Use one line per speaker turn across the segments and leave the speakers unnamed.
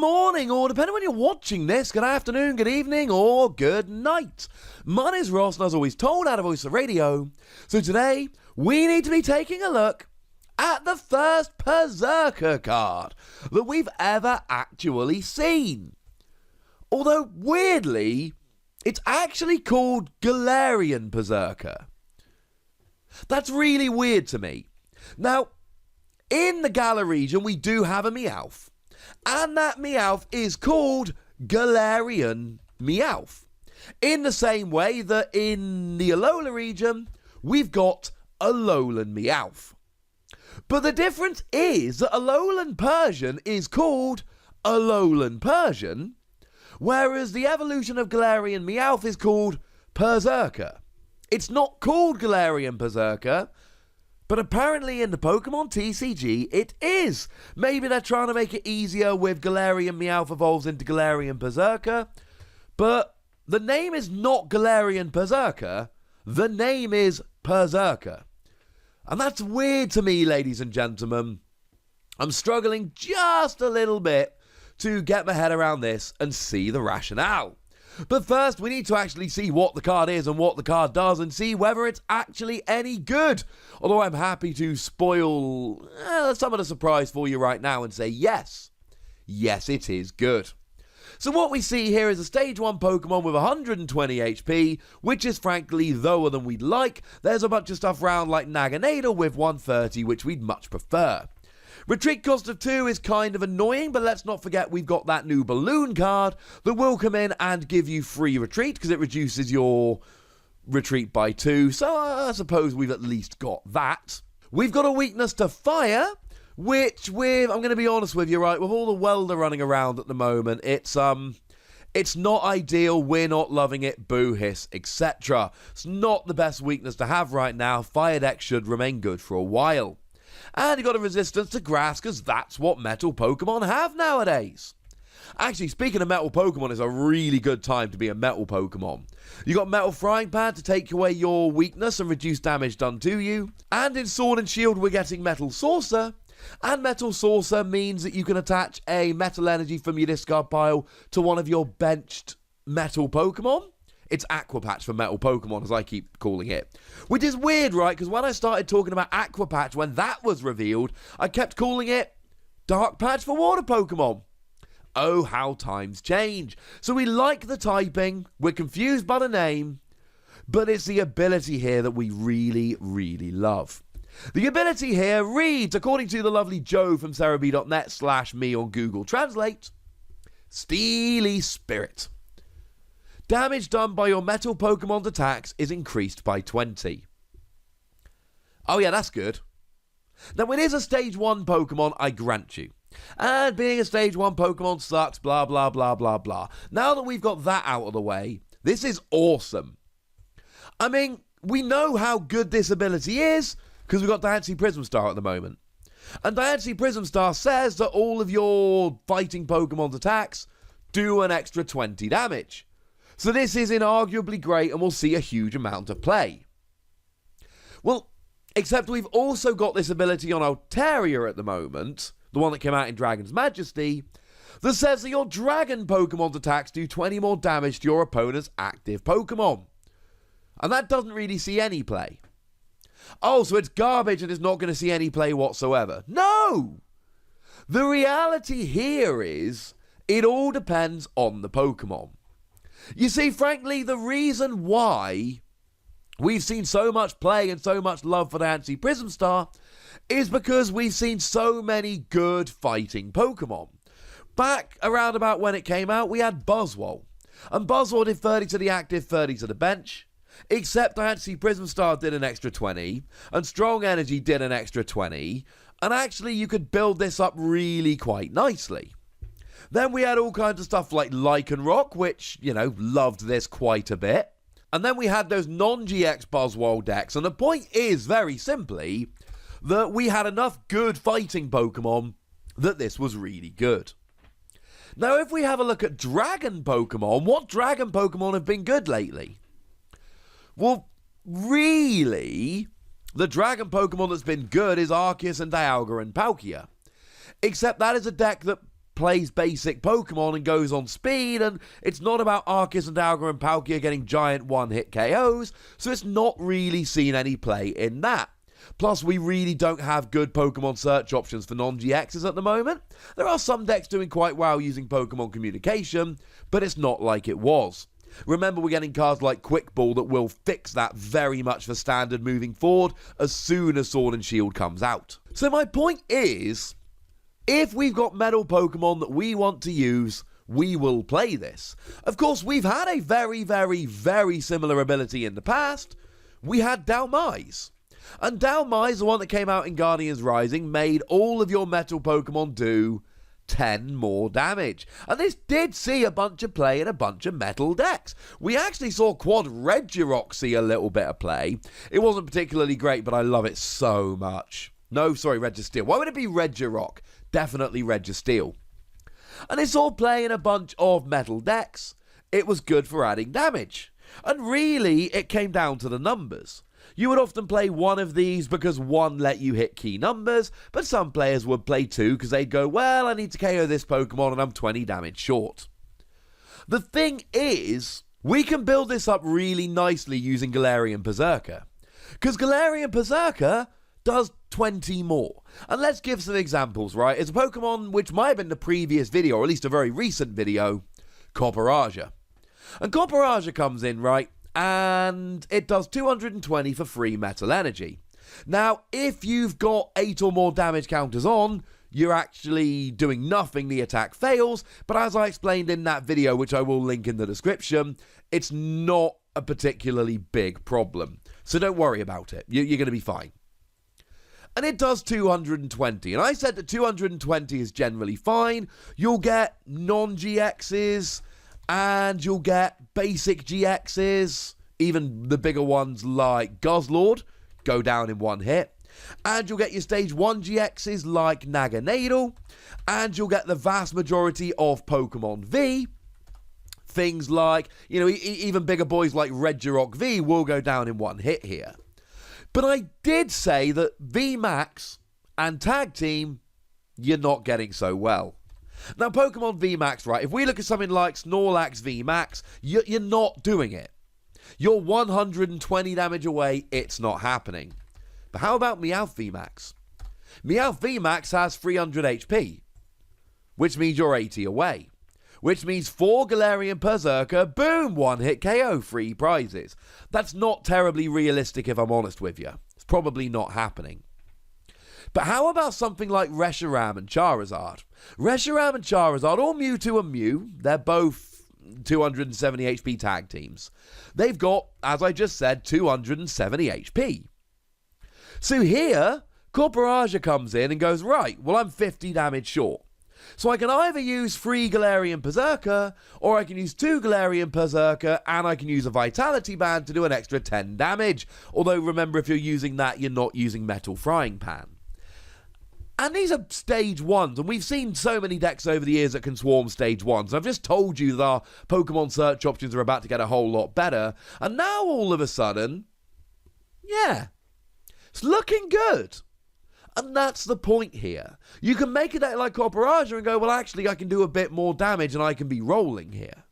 morning, or depending when you're watching this, good afternoon, good evening, or good night. My name's Ross, and as always told out of Voice of Radio. So today, we need to be taking a look at the first Perrserker card that we've ever actually seen. Although, weirdly, it's actually called Galarian Perrserker. That's really weird to me. Now, in the Galar region, we do have a Meowth. And that Meowth is called Galarian Meowth. In the same way that in the Alola region, we've got Alolan Meowth. But the difference is that Alolan Persian is called Alolan Persian, whereas the evolution of Galarian Meowth is called Perrserker. It's not called Galarian Perrserker, but apparently in the Pokemon TCG, it is. Maybe they're trying to make it easier with Galarian Meowth evolves into Galarian Perrserker, but the name is not Galarian Perrserker, the name is Perrserker. And that's weird to me, ladies and gentlemen. I'm struggling just a little bit to get my head around this and see the rationale. But first, we need to actually see what the card is and what the card does and see whether it's actually any good. Although I'm happy to spoil some of the surprise for you right now and say yes. Yes, it is good. So what we see here is a Stage 1 Pokemon with 120 HP, which is frankly lower than we'd like. There's a bunch of stuff around like Naganadel with 130, which we'd much prefer. Retreat cost of 2 is kind of annoying, but let's not forget we've got that new Balloon card that will come in and give you free retreat because it reduces your retreat by 2, so I suppose we've at least got that. We've got a weakness to fire, which I'm going to be honest with you, right, with all the welder running around at the moment, it's not ideal, we're not loving it, boo hiss, etc. It's not the best weakness to have right now. Fire deck should remain good for a while. And you got a resistance to grass, because that's what metal Pokemon have nowadays. Actually, speaking of metal Pokemon, is a really good time to be a metal Pokemon. You got Metal Frying Pan to take away your weakness and reduce damage done to you. And in Sword and Shield, we're getting Metal Saucer. And Metal Saucer means that you can attach a metal energy from your discard pile to one of your benched metal Pokemon. It's Aqua Patch for metal Pokemon, as I keep calling it. Which is weird, right? Because when I started talking about Aqua Patch, when that was revealed, I kept calling it Dark Patch for water Pokemon. Oh, how times change. So we like the typing, we're confused by the name, but it's the ability here that we really, really love. The ability here reads, according to the lovely Joe from Cerebi.net/me on Google Translate, Steely Spirit. Damage done by your metal Pokemon's attacks is increased by 20. Oh yeah, that's good. Now, it is a Stage 1 Pokemon, I grant you. And being a Stage 1 Pokemon sucks, blah, blah, blah, blah, blah. Now that we've got that out of the way, this is awesome. I mean, we know how good this ability is, because we've got Diancie Prism Star at the moment. And Diancie Prism Star says that all of your fighting Pokemon's attacks do an extra 20 damage. So this is inarguably great and will see a huge amount of play. Well, except we've also got this ability on Altaria at the moment, the one that came out in Dragon's Majesty, that says that your Dragon Pokemon's attacks do 20 more damage to your opponent's active Pokemon. And that doesn't really see any play. Oh, so it's garbage and it's not going to see any play whatsoever. No! The reality here is, it all depends on the Pokemon. You see, frankly, the reason why we've seen so much play and so much love for Diancie Prism Star is because we've seen so many good fighting Pokemon. Back around about when it came out, we had Buzzwole. And Buzzwole did 30 to the active, 30 to the bench. Except Diancie Prism Star did an extra 20, and Strong Energy did an extra 20, and actually you could build this up really quite nicely. Then we had all kinds of stuff like Lycanroc, which, loved this quite a bit. And then we had those non-GX Buzzwole decks, and the point is, very simply, that we had enough good fighting Pokemon that this was really good. Now, if we have a look at Dragon Pokemon, what Dragon Pokemon have been good lately? Well, really, the Dragon Pokemon that's been good is Arceus and Dialga and Palkia. Except that is a deck that plays basic Pokemon and goes on speed, and it's not about Arceus and Alga and Palkia getting giant one-hit KOs, so it's not really seen any play in that. Plus, we really don't have good Pokemon search options for non-GXs at the moment. There are some decks doing quite well using Pokemon communication, but it's not like it was. Remember, we're getting cards like Quick Ball that will fix that very much for standard moving forward as soon as Sword and Shield comes out. So my point is, if we've got Metal Pokemon that we want to use, we will play this. Of course, we've had a very, very, very similar ability in the past. We had Dowmise. And Dowmise, the one that came out in Guardians Rising, made all of your Metal Pokemon do 10 more damage. And this did see a bunch of play in a bunch of metal decks. We actually saw Quad Regirock see a little bit of play. It wasn't particularly great, but I love it so much. No, sorry, Registeel. Why would it be Regirock? Definitely Registeel. And it saw play in a bunch of metal decks. It was good for adding damage. And really, it came down to the numbers. You would often play one of these because one let you hit key numbers, but some players would play two because they'd go, well, I need to KO this Pokemon and I'm 20 damage short. The thing is, we can build this up really nicely using Galarian Perrserker. Because Galarian Perrserker does 20 more. And let's give some examples, right? It's a Pokemon which might have been the previous video, or at least a very recent video, Corporaja. And Corporaja comes in, right? And it does 220 for free metal energy. Now, if you've got 8 or more damage counters on, you're actually doing nothing, the attack fails, but as I explained in that video, which I will link in the description, it's not a particularly big problem. So don't worry about it, you're going to be fine. And it does 220, and I said that 220 is generally fine. You'll get non-GXs, and you'll get basic GXs, even the bigger ones like Guzzlord, go down in one hit. And you'll get your stage 1 GXs like Naganadel, and you'll get the vast majority of Pokemon V. Things like, even bigger boys like Regirock V will go down in one hit here. But I did say that VMAX and Tag Team, you're not getting so well. Now, Pokemon VMAX, right, if we look at something like Snorlax VMAX, you're not doing it. You're 120 damage away, it's not happening. But how about Meowth VMAX? Meowth VMAX has 300 HP, which means you're 80 away. Which means 4 Galarian Perrserker, boom, one-hit KO, free prizes. That's not terribly realistic if I'm honest with you. It's probably not happening. But how about something like Reshiram and Charizard? Reshiram and Charizard, or Mewtwo and Mew, they're both 270 HP tag teams. They've got, as I just said, 270 HP. So here, Corporaja comes in and goes, right, well, I'm 50 damage short. So I can either use 3 Galarian Perrserker, or I can use 2 Galarian Perrserker, and I can use a Vitality Band to do an extra 10 damage. Although, remember, if you're using that, you're not using Metal Frying Pan. And these are stage 1s, and we've seen so many decks over the years that can swarm stage 1s. And I've just told you that our Pokemon search options are about to get a whole lot better. And now, all of a sudden, yeah, it's looking good. And that's the point here. You can make a deck like Corporaja and go, well, actually, I can do a bit more damage and I can be rolling here.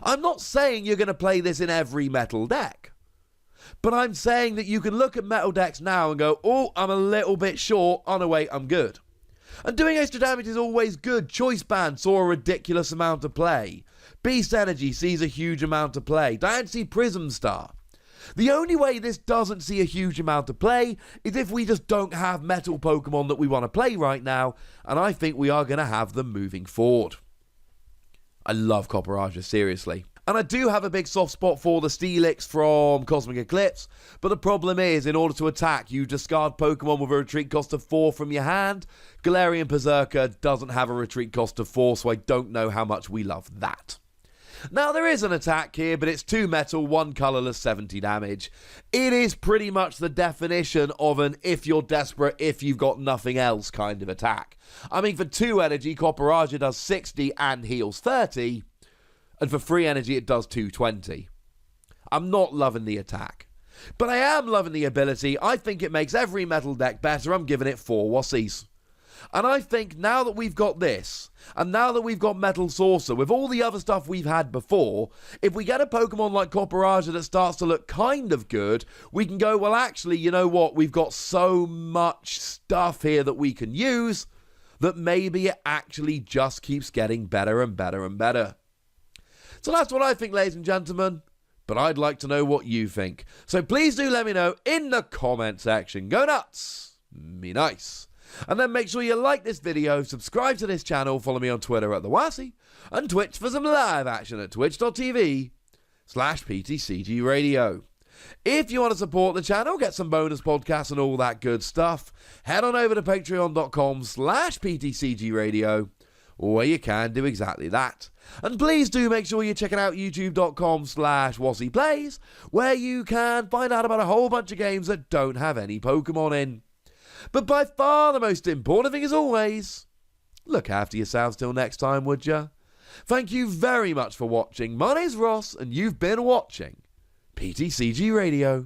I'm not saying you're going to play this in every metal deck. But I'm saying that you can look at metal decks now and go, oh, I'm a little bit short. Oh, no, wait, I'm good. And doing extra damage is always good. Choice Band saw a ridiculous amount of play. Beast Energy sees a huge amount of play. Diancie Prism Star. The only way this doesn't see a huge amount of play is if we just don't have metal Pokemon that we want to play right now, and I think we are going to have them moving forward. I love Corporaja, seriously. And I do have a big soft spot for the Steelix from Cosmic Eclipse, but the problem is, in order to attack, you discard Pokemon with a retreat cost of 4 from your hand. Galarian Perrserker doesn't have a retreat cost of 4, so I don't know how much we love that. Now, there is an attack here, but it's 2 metal, 1 colourless, 70 damage. It is pretty much the definition of an if you're desperate, if you've got nothing else kind of attack. I mean, for 2 energy, Corporaja does 60 and heals 30, and for 3 energy, it does 220. I'm not loving the attack, but I am loving the ability. I think it makes every metal deck better. I'm giving it 4 Wassies. And I think now that we've got this, and now that we've got Metal Saucer, with all the other stuff we've had before, if we get a Pokemon like Corporaja that starts to look kind of good, we can go, well, actually, you know what? We've got so much stuff here that we can use that maybe it actually just keeps getting better and better and better. So that's what I think, ladies and gentlemen. But I'd like to know what you think. So please do let me know in the comment section. Go nuts. Be nice. And then make sure you like this video, subscribe to this channel, follow me on Twitter at @TheWassy, and Twitch for some live action at twitch.tv/PTCGRadio. If you want to support the channel, get some bonus podcasts and all that good stuff, head on over to patreon.com/PTCGRadio, where you can do exactly that. And please do make sure you're checking out youtube.com/WassyPlays, where you can find out about a whole bunch of games that don't have any Pokemon in. But by far the most important thing, as always, look after yourselves till next time, would ya? Thank you very much for watching. My name's Ross, and you've been watching PTCG Radio.